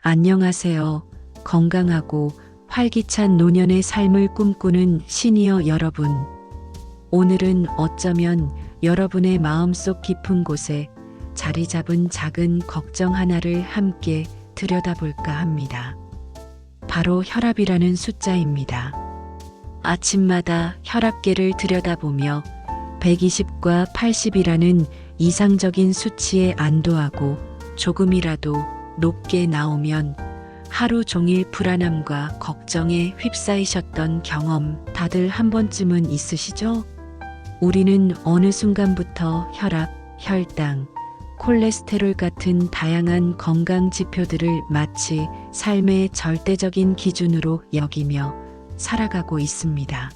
안녕하세요. 건강하고 활기찬 노년의 삶을 꿈꾸는 시니어 여러분. 오늘은 어쩌면 여러분의 마음속 깊은 곳에 자리 잡은 작은 걱정 하나를 함께 들여다볼까 합니다. 바로 혈압이라는 숫자입니다. 아침마다 혈압계를 들여다보며 120과 80이라는 이상적인 수치에 안도하고 조금이라도 높게 나오면 하루 종일 불안함과 걱정에 휩싸이셨던 경험 다들 한 번쯤은 있으시죠? 우리는 어느 순간부터 혈압, 혈당, 콜레스테롤 같은 다양한 건강 지표들을 마치 삶의 절대적인 기준으로 여기며 살아가고 있습니다.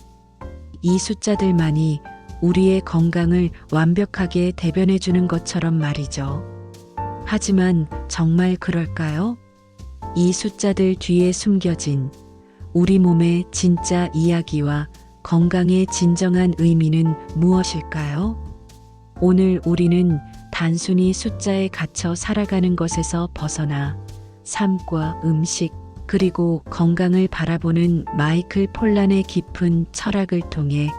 이 숫자들만이 우리의 건강을 완벽하게 대변해 주는 것처럼 말이죠. 하지만 정말 그럴까요? 이 숫자들 뒤에 숨겨진 우리 몸의 진짜 이야기와 건강의 진정한 의미는 무엇일까요? 오늘 우리는 단순히 숫자에 갇혀 살아가는 것에서 벗어나 삶과 음식, 그리고 건강을 바라보는 마이클 폴란의 깊은 철학을 통해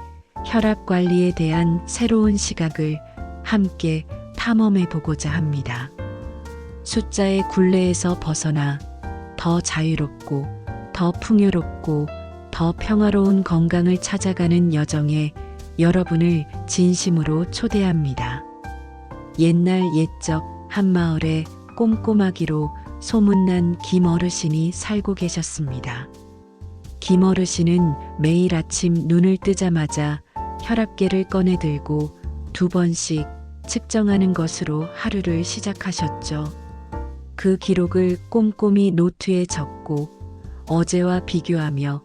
혈압 관리에 대한 새로운 시각을 함께 탐험해 보고자 합니다. 숫자의 굴레에서 벗어나 더 자유롭고, 더 풍요롭고, 더 평화로운 건강을 찾아가는 여정에 여러분을 진심으로 초대합니다. 옛날 옛적 한 마을에 꼼꼼하기로 소문난 김 어르신이 살고 계셨습니다. 김 어르신은 매일 아침 눈을 뜨자마자 혈압계를 꺼내 들고 2번씩 측정하는 것으로 하루를 시작하셨죠. 그 기록을 꼼꼼히 노트에 적고 어제와 비교하며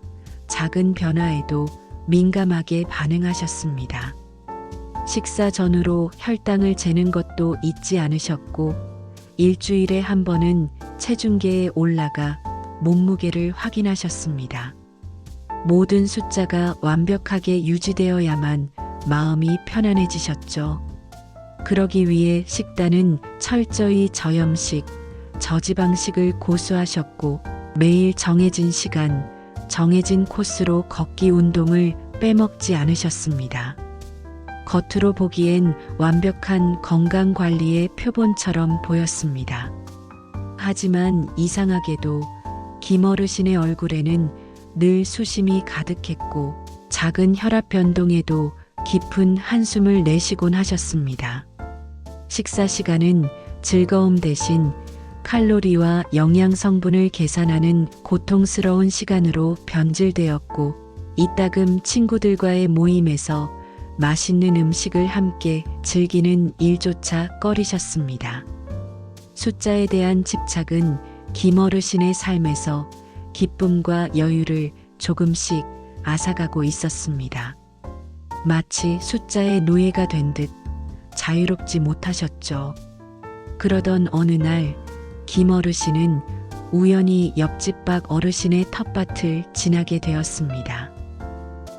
작은 변화에도 민감하게 반응하셨습니다. 식사 전후로 혈당을 재는 것도 잊지 않으셨고 일주일에 한 번은 체중계에 올라가 몸무게를 확인하셨습니다. 모든 숫자가 완벽하게 유지되어야만 마음이 편안해지셨죠. 그러기 위해 식단은 철저히 저염식, 저지방식을 고수하셨고 매일 정해진 시간, 정해진 코스로 걷기 운동을 빼먹지 않으셨습니다. 겉으로 보기엔 완벽한 건강 관리의 표본처럼 보였습니다. 하지만 이상하게도 김 어르신의 얼굴에는 늘 수심이 가득했고 작은 혈압 변동에도 깊은 한숨을 내쉬곤 하셨습니다. 식사 시간은 즐거움 대신 칼로리와 영양 성분을 계산하는 고통스러운 시간으로 변질되었고 이따금 친구들과의 모임에서 맛있는 음식을 함께 즐기는 일조차 꺼리셨습니다. 숫자에 대한 집착은 김 어르신의 삶에서 기쁨과 여유를 조금씩 앗아가고 있었습니다. 마치 숫자의 노예가 된 듯 자유롭지 못하셨죠. 그러던 어느 날 김 어르신은 우연히 옆집 박 어르신의 텃밭을 지나게 되었습니다.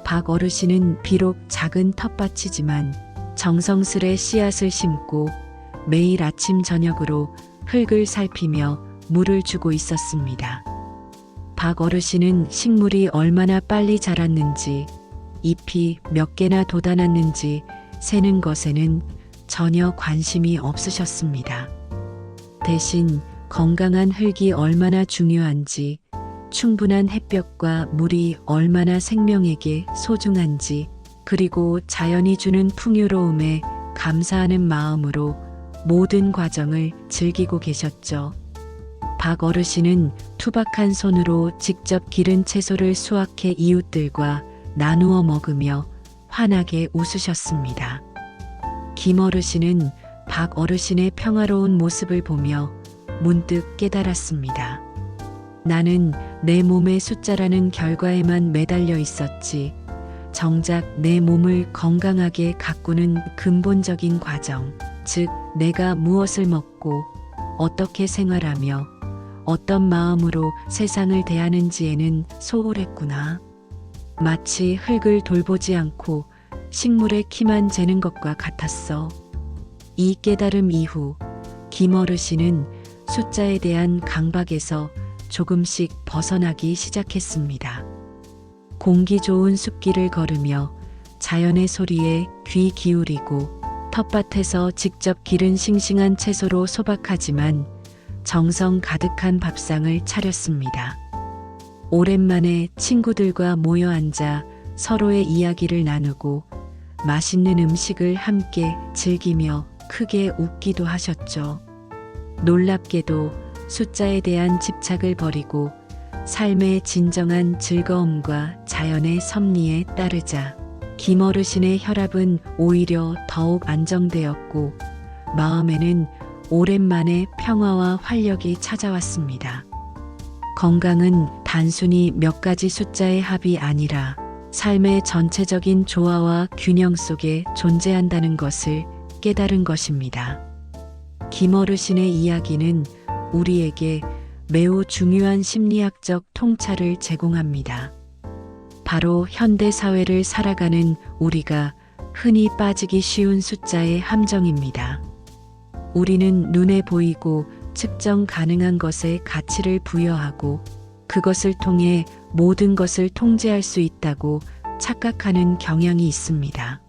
박 어르신은 비록 작은 텃밭이지만 정성스레 씨앗을 심고 매일 아침 저녁으로 흙을 살피며 물을 주고 있었습니다. 박 어르신은 식물이 얼마나 빨리 자랐는지, 잎이 몇 개나 돋아났는지 세는 것에는 전혀 관심이 없으셨습니다. 대신 건강한 흙이 얼마나 중요한지, 충분한 햇볕과 물이 얼마나 생명에게 소중한지, 그리고 자연이 주는 풍요로움에 감사하는 마음으로 모든 과정을 즐기고 계셨죠. 박 어르신은 투박한 손으로 직접 기른 채소를 수확해 이웃들과 나누어 먹으며 환하게 웃으셨습니다. 김 어르신은 박 어르신의 평화로운 모습을 보며 문득 깨달았습니다. 나는 내 몸의 숫자라는 결과에만 매달려 있었지, 정작 내 몸을 건강하게 가꾸는 근본적인 과정, 즉 내가 무엇을 먹고 어떻게 생활하며 어떤 마음으로 세상을 대하는지에는 소홀했구나. 마치 흙을 돌보지 않고 식물의 키만 재는 것과 같았어. 이 깨달음 이후 김 어르신은 숫자에 대한 강박에서 조금씩 벗어나기 시작했습니다. 공기 좋은 숲길을 걸으며 자연의 소리에 귀 기울이고 텃밭에서 직접 기른 싱싱한 채소로 소박하지만 정성 가득한 밥상을 차렸습니다. 오랜만에 친구들과 모여 앉아 서로의 이야기를 나누고 맛있는 음식을 함께 즐기며 크게 웃기도 하셨죠. 놀랍게도 숫자에 대한 집착을 버리고 삶의 진정한 즐거움과 자연의 섭리에 따르자 김어르신의 혈압은 오히려 더욱 안정되었고 마음에는 오랜만에 평화와 활력이 찾아왔습니다. 건강은 단순히 몇 가지 숫자의 합이 아니라 삶의 전체적인 조화와 균형 속에 존재한다는 것을 깨달은 것입니다. 김어르신의 이야기는 우리에게 매우 중요한 심리학적 통찰을 제공합니다. 바로 현대 사회를 살아가는 우리가 흔히 빠지기 쉬운 숫자의 함정입니다. 우리는 눈에 보이고 측정 가능한 것에 가치를 부여하고 그것을 통해 모든 것을 통제할 수 있다고 착각하는 경향이 있습니다.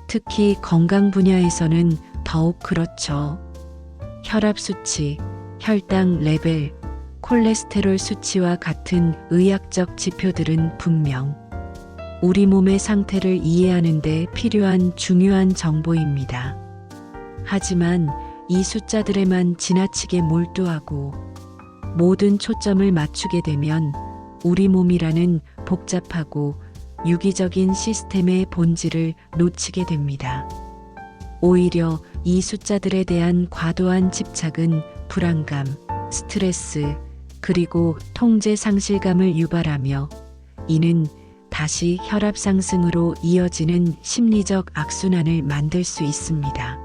특히 건강 분야에서는 더욱 그렇죠. 혈압 수치, 혈당 레벨, 콜레스테롤 수치와 같은 의학적 지표들은 분명 우리 몸의 상태를 이해하는 데 필요한 중요한 정보입니다. 하지만 이 숫자들에만 지나치게 몰두하고 모든 초점을 맞추게 되면 우리 몸이라는 복잡하고 유기적인 시스템의 본질을 놓치게 됩니다. 오히려 이 숫자들에 대한 과도한 집착은 불안감, 스트레스, 그리고 통제 상실감을 유발하며 이는 다시 혈압 상승으로 이어지는 심리적 악순환을 만들 수 있습니다.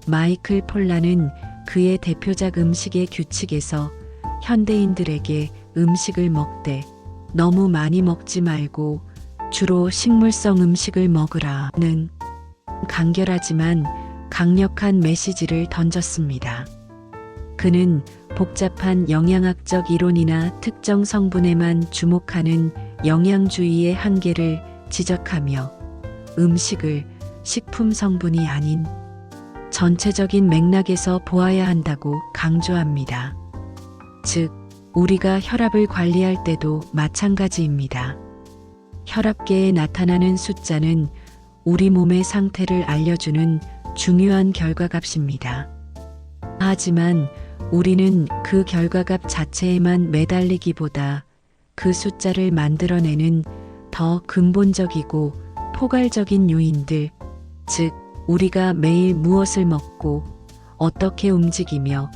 마이클 폴란은 그의 대표작 음식의 규칙에서 현대인들에게 음식을 먹되 너무 많이 먹지 말고 주로 식물성 음식을 먹으라는 간결하지만 강력한 메시지를 던졌습니다. 그는 복잡한 영양학적 이론이나 특정 성분에만 주목하는 영양주의의 한계를 지적하며 음식을 식품 성분이 아닌 전체적인 맥락에서 보아야 한다고 강조합니다. 즉, 우리가 혈압을 관리할 때도 마찬가지입니다. 혈압계에 나타나는 숫자는 우리 몸의 상태를 알려주는 중요한 결과값입니다. 하지만 우리는 그 결과값 자체에만 매달리기보다 그 숫자를 만들어내는 더 근본적이고 포괄적인 요인들, 즉, 우리가 매일 무엇을 먹고 어떻게 움직이며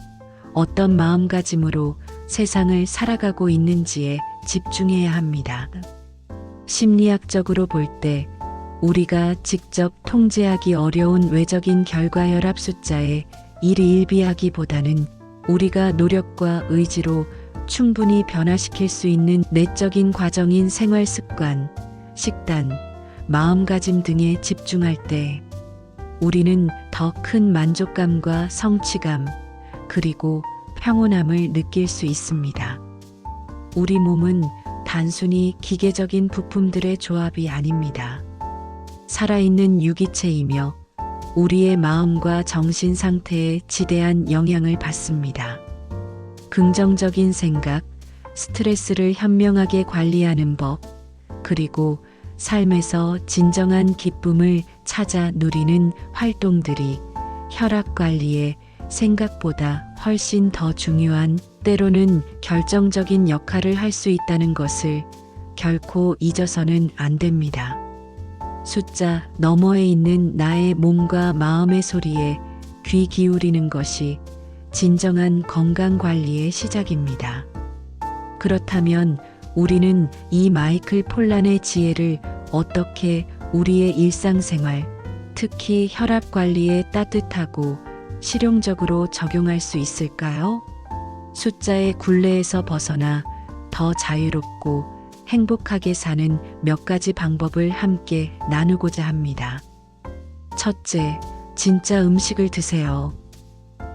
어떤 마음가짐으로 세상을 살아가고 있는지에 집중해야 합니다. 심리학적으로 볼 때 우리가 직접 통제하기 어려운 외적인 결과 혈압 숫자에 일희일비하기보다는 우리가 노력과 의지로 충분히 변화시킬 수 있는 내적인 과정인 생활 습관, 식단, 마음가짐 등에 집중할 때 우리는 더 큰 만족감과 성취감, 그리고 평온함을 느낄 수 있습니다. 우리 몸은 단순히 기계적인 부품들의 조합이 아닙니다. 살아있는 유기체이며 우리의 마음과 정신 상태에 지대한 영향을 받습니다. 긍정적인 생각, 스트레스를 현명하게 관리하는 법, 그리고 삶에서 진정한 기쁨을 찾아 누리는 활동들이 혈압 관리에 생각보다 훨씬 더 중요한, 때로는 결정적인 역할을 할 수 있다는 것을 결코 잊어서는 안 됩니다. 숫자 너머에 있는 나의 몸과 마음의 소리에 귀 기울이는 것이 진정한 건강 관리의 시작입니다. 그렇다면 우리는 이 마이클 폴란의 지혜를 어떻게 우리의 일상생활, 특히 혈압 관리에 따뜻하고 실용적으로 적용할 수 있을까요? 숫자의 굴레에서 벗어나 더 자유롭고 행복하게 사는 몇 가지 방법을 함께 나누고자 합니다. 첫째, 진짜 음식을 드세요.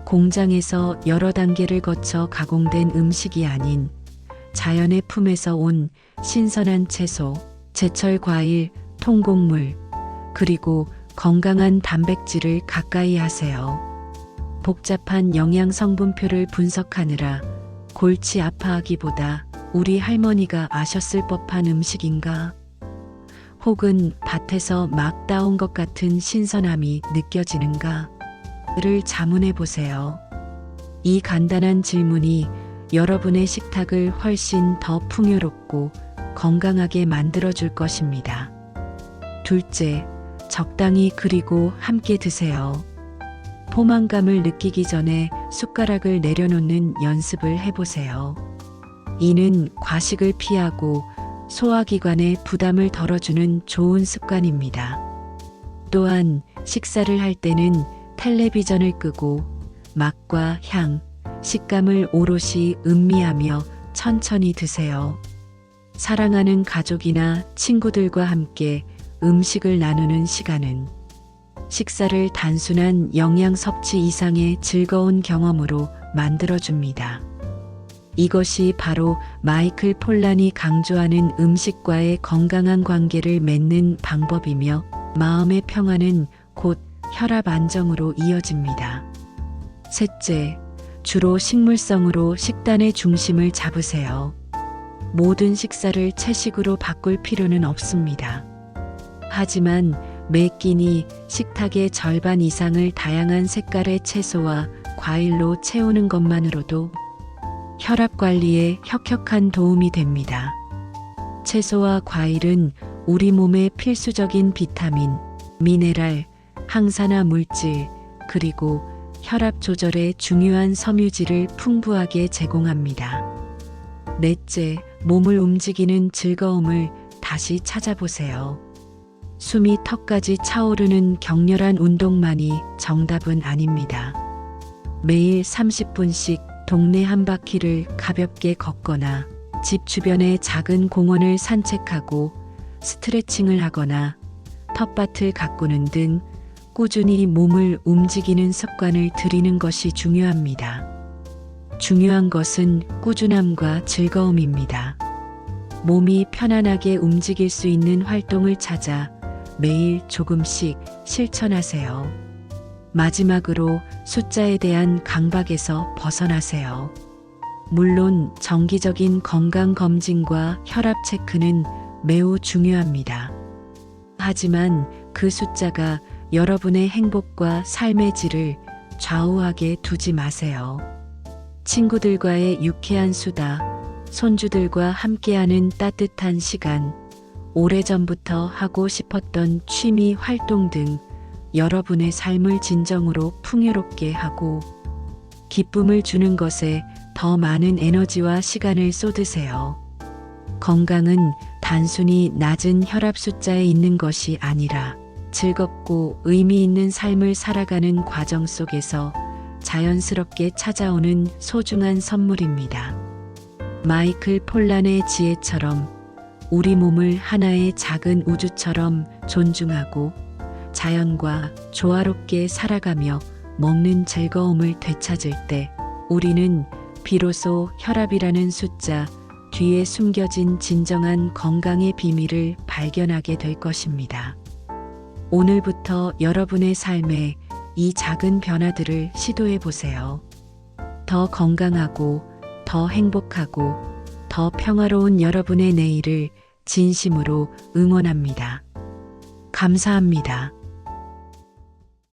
공장에서 여러 단계를 거쳐 가공된 음식이 아닌 자연의 품에서 온 신선한 채소, 제철 과일, 통곡물, 그리고 건강한 단백질을 가까이 하세요. 복잡한 영양 성분표를 분석하느라 골치 아파하기보다 우리 할머니가 아셨을 법한 음식인가? 혹은 밭에서 막 따온 것 같은 신선함이 느껴지는가? 를 자문해 보세요. 이 간단한 질문이 여러분의 식탁을 훨씬 더 풍요롭고 건강하게 만들어 줄 것입니다. 둘째, 적당히 그리고 함께 드세요. 포만감을 느끼기 전에 숟가락을 내려놓는 연습을 해보세요. 이는 과식을 피하고 소화기관에 부담을 덜어주는 좋은 습관입니다. 또한 식사를 할 때는 텔레비전을 끄고 맛과 향, 식감을 오롯이 음미하며 천천히 드세요. 사랑하는 가족이나 친구들과 함께 음식을 나누는 시간은 식사를 단순한 영양 섭취 이상의 즐거운 경험으로 만들어줍니다. 이것이 바로 마이클 폴란이 강조하는 음식과의 건강한 관계를 맺는 방법이며 마음의 평화는 곧 혈압 안정으로 이어집니다. 셋째, 주로 식물성으로 식단의 중심을 잡으세요. 모든 식사를 채식으로 바꿀 필요는 없습니다. 하지만 매 끼니 식탁의 절반 이상을 다양한 색깔의 채소와 과일로 채우는 것만으로도 혈압 관리에 혁혁한 도움이 됩니다. 채소와 과일은 우리 몸에 필수적인 비타민, 미네랄, 항산화 물질, 그리고 혈압 조절에 중요한 섬유질을 풍부하게 제공합니다. 넷째, 몸을 움직이는 즐거움을 다시 찾아보세요. 숨이 턱까지 차오르는 격렬한 운동만이 정답은 아닙니다. 매일 30분씩 동네 한 바퀴를 가볍게 걷거나 집 주변의 작은 공원을 산책하고 스트레칭을 하거나 텃밭을 가꾸는 등 꾸준히 몸을 움직이는 습관을 들이는 것이 중요합니다. 중요한 것은 꾸준함과 즐거움입니다. 몸이 편안하게 움직일 수 있는 활동을 찾아 매일 조금씩 실천하세요. 마지막으로 숫자에 대한 강박에서 벗어나세요. 물론 정기적인 건강검진과 혈압 체크는 매우 중요합니다. 하지만 그 숫자가 여러분의 행복과 삶의 질을 좌우하게 두지 마세요. 친구들과의 유쾌한 수다, 손주들과 함께하는 따뜻한 시간, 오래전부터 하고 싶었던 취미 활동 등 여러분의 삶을 진정으로 풍요롭게 하고 기쁨을 주는 것에 더 많은 에너지와 시간을 쏟으세요. 건강은 단순히 낮은 혈압 숫자에 있는 것이 아니라 즐겁고 의미 있는 삶을 살아가는 과정 속에서 자연스럽게 찾아오는 소중한 선물입니다. 마이클 폴란의 지혜처럼 우리 몸을 하나의 작은 우주처럼 존중하고 자연과 조화롭게 살아가며 먹는 즐거움을 되찾을 때 우리는 비로소 혈압이라는 숫자 뒤에 숨겨진 진정한 건강의 비밀을 발견하게 될 것입니다. 오늘부터 여러분의 삶에 이 작은 변화들을 시도해 보세요. 더 건강하고 더 행복하고 더 평화로운 여러분의 내일을 진심으로 응원합니다. 감사합니다.